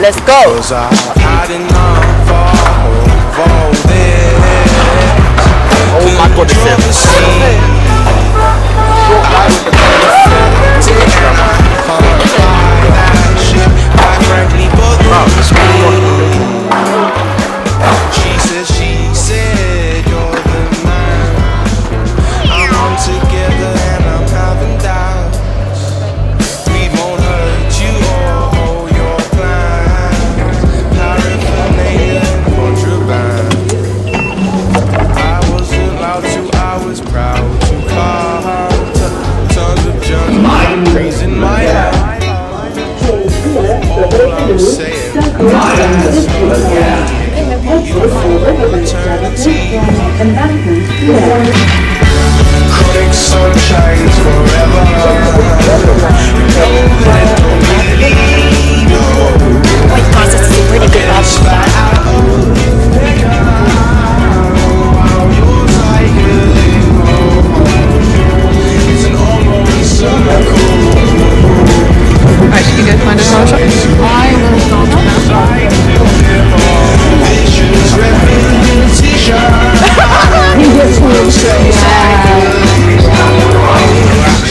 Let's go. Oh my goodness. She said, you're the man. I'm on together and I'm having doubts. We won't hurt you or hold your plans. Paraphernalia and contraband. I wasn't allowed to, I was proud to count tons of germs raising my head. All I'm saying chronic sunshines forever. Wait, guys, this is a really good album. It's an ongoing circle. Alright, should we go find a car shop? I will start now. Visions, repetition.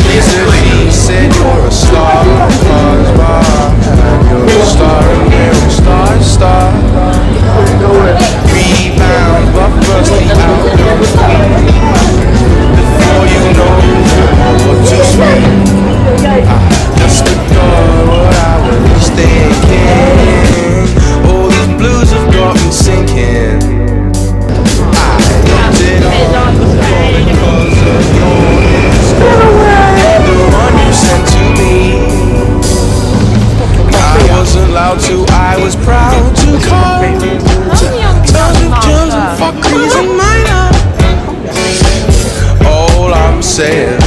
She said you're a star, you're a star, and you're a star. Rebound, but first the outcomes. Before you know you're too sweet. Just adore what I was thinking. All these blues have got me sinking. I looked it up because of your Instagram, the one you sent to me. I wasn't allowed to, I was proud to call. Tons of germs and fuckeries in my life. All I'm saying.